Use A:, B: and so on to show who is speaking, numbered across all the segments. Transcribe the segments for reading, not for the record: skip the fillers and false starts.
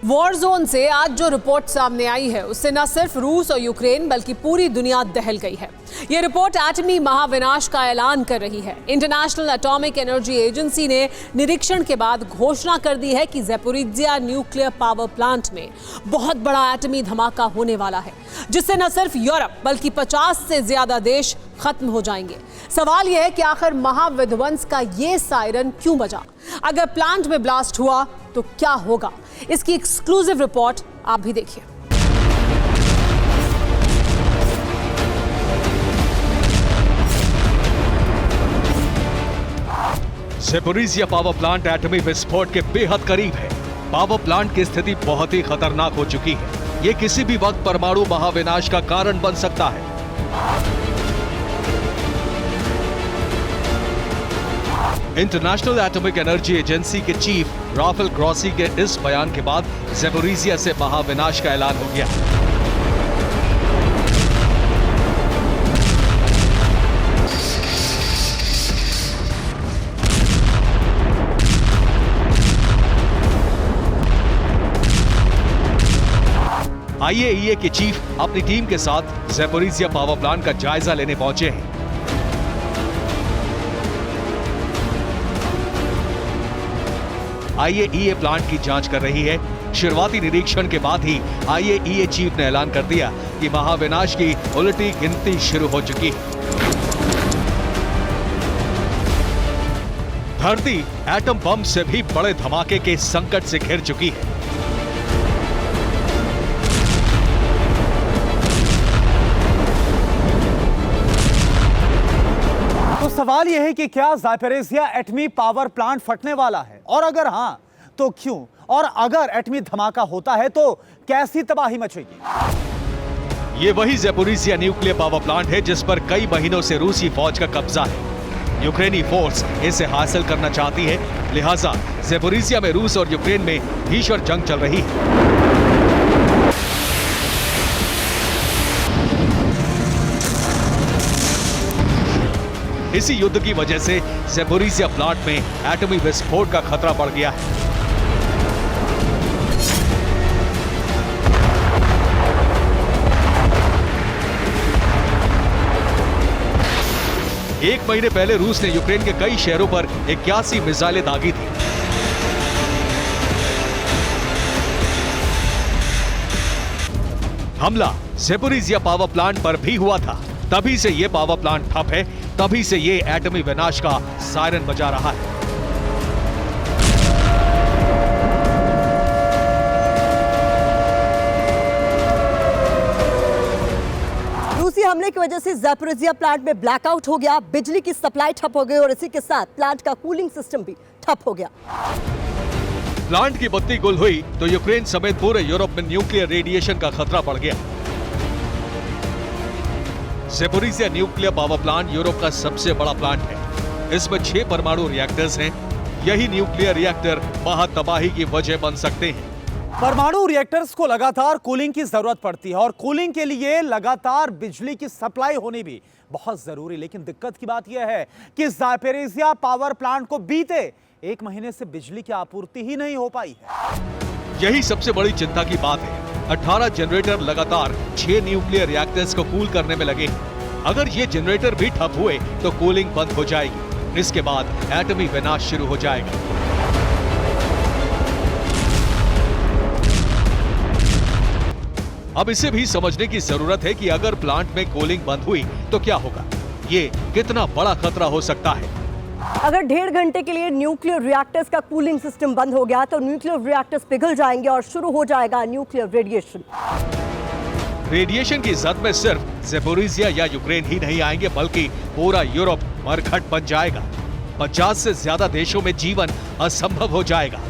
A: War zone से आज जो रिपोर्ट सामने आई है उससे न सिर्फ रूस और यूक्रेन बल्कि पूरी दुनिया दहल गई है। ये रिपोर्ट एटमी महाविनाश का ऐलान कर रही है। इंटरनेशनल एटॉमिक एनर्जी एजेंसी ने निरीक्षण के बाद घोषणा कर दी है कि ज़ैपोरिज़िया न्यूक्लियर पावर प्लांट में बहुत बड़ा एटमी धमाका होने वाला है, जिससे न सिर्फ यूरोप बल्कि 50 से ज्यादा देश खत्म हो जाएंगे। सवाल यह है कि आखिर महाविध्वंस का ये सायरन क्यों बजा? अगर प्लांट में ब्लास्ट हुआ तो क्या होगा? इसकी एक्सक्लूसिव रिपोर्ट आप भी देखिए।
B: ज़ैपोरिज़िया पावर प्लांट एटमी विस्फोट के बेहद करीब है। पावर प्लांट की स्थिति बहुत ही खतरनाक हो चुकी है। ये किसी भी वक्त परमाणु महाविनाश का कारण बन सकता है। इंटरनेशनल एटॉमिक एनर्जी एजेंसी के चीफ राफेल ग्रॉसी के इस बयान के बाद ज़ैपोरिज़िया से महाविनाश का ऐलान हो गया। आईएईए के चीफ अपनी टीम के साथ ज़ैपोरिज़िया पावर प्लांट का जायजा लेने पहुंचे हैं। आईएईए प्लांट की जांच कर रही है। शुरुआती निरीक्षण के बाद ही आईएईए चीफ ने ऐलान कर दिया कि महाविनाश की उल्टी गिनती शुरू हो चुकी है। धरती एटम बम से भी बड़े धमाके के संकट से घिर चुकी है।
C: तो सवाल यह है कि क्या ज़ैपोरिज़िया एटमी पावर प्लांट फटने वाला है, और अगर हां तो क्यों, और अगर एटमी धमाका होता है तो कैसी तबाही मचेगी?
B: ये वही ज़ैपोरिज़िया न्यूक्लियर पावर प्लांट है जिस पर कई महीनों से रूसी फौज का कब्जा है। यूक्रेनी फोर्स इसे हासिल करना चाहती है, लिहाजा ज़ैपोरिज़िया में रूस और यूक्रेन में भीषण जंग चल रही है। इसी युद्ध की वजह से ज़ैपोरिज़िया प्लांट में एटमी विस्फोट का खतरा बढ़ गया है। एक महीने पहले रूस ने यूक्रेन के कई शहरों पर 81 मिसाइलें दागी थी। हमला ज़ैपोरिज़िया पावर प्लांट पर भी हुआ था। तभी से ये पावर प्लांट ठप है, तभी से ये एटमी विनाश का सायरन बजा रहा है।
D: रूसी हमले की वजह से ज़ैपोरिज़िया प्लांट में ब्लैकआउट हो गया, बिजली की सप्लाई ठप हो गई और इसी के साथ प्लांट का कूलिंग सिस्टम भी ठप हो गया।
B: प्लांट की बत्ती गुल हुई तो यूक्रेन समेत पूरे यूरोप में न्यूक्लियर रेडिएशन का खतरा बढ़ गया। Zaporizhzhia nuclear power plant Europe का सबसे बड़ा प्लांट है। इसमें 6 परमाणु रिएक्टर्स हैं। यही न्यूक्लियर रिएक्टर महातबाही की वजह बन सकते हैं।
C: परमाणु रिएक्टर्स को लगातार कूलिंग की जरूरत पड़ती है और कूलिंग के लिए लगातार बिजली की सप्लाई होनी भी बहुत जरूरी। लेकिन दिक्कत की बात यह है कि ज़ैपोरिज़िया पावर प्लांट को बीते 1 महीने से बिजली की आपूर्ति ही नहीं हो पाई है।
B: यही सबसे बड़ी चिंता की बात है। 18 जनरेटर लगातार 6 न्यूक्लियर रिएक्टर्स को कूल करने में लगे हैं। अगर ये जनरेटर भी ठप हुए तो कूलिंग बंद हो जाएगी। इसके बाद एटमी विनाश शुरू हो जाएगा। अब इसे भी समझने की जरूरत है कि अगर प्लांट में कूलिंग बंद हुई तो क्या होगा। ये कितना बड़ा खतरा हो सकता है।
D: अगर 1.5 घंटे के लिए न्यूक्लियर रिएक्टर्स का कूलिंग सिस्टम बंद हो गया तो न्यूक्लियर रिएक्टर्स पिघल जाएंगे और शुरू हो जाएगा न्यूक्लियर रेडिएशन।
B: रेडिएशन की जद में सिर्फ ज़ैपोरिज़िया या यूक्रेन ही नहीं आएंगे बल्कि पूरा यूरोप मरघट बन जाएगा। 50 से ज्यादा देशों में जीवन असंभव हो जाएगा।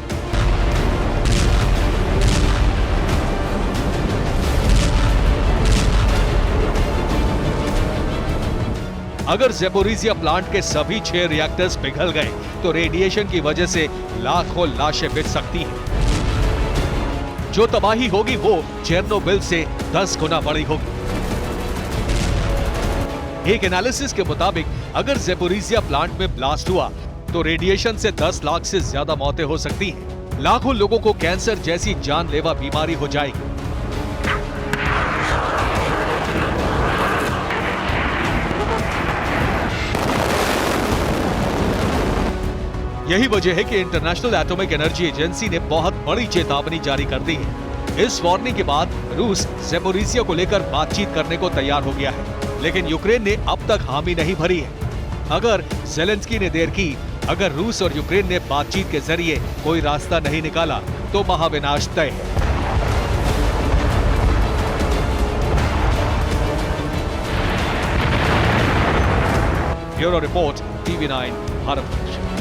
B: अगर ज़ैपोरिज़िया प्लांट के सभी 6 रिएक्टर्स पिघल गए तो रेडिएशन की वजह से लाखों लाशें बिक सकती हैं। जो तबाही होगी वो चेरनोबिल से 10 गुना बड़ी होगी। एक एनालिसिस के मुताबिक अगर ज़ैपोरिज़िया प्लांट में ब्लास्ट हुआ तो रेडिएशन से 10 लाख से ज्यादा मौतें हो सकती हैं। लाखों लोगों को कैंसर जैसी जानलेवा बीमारी हो जाएगी। यही वजह है कि इंटरनेशनल एटॉमिक एनर्जी एजेंसी ने बहुत बड़ी चेतावनी जारी कर दी है। इस वार्निंग के बाद रूस ज़ैपोरिज़िया को लेकर बातचीत करने को तैयार हो गया है, लेकिन यूक्रेन ने अब तक हामी नहीं भरी है। अगर ज़ेलेंस्की ने देर की, अगर रूस और यूक्रेन ने बातचीत के जरिए कोई रास्ता नहीं निकाला, तो महाविनाश तय है। Bureau report, TV9 Bharat.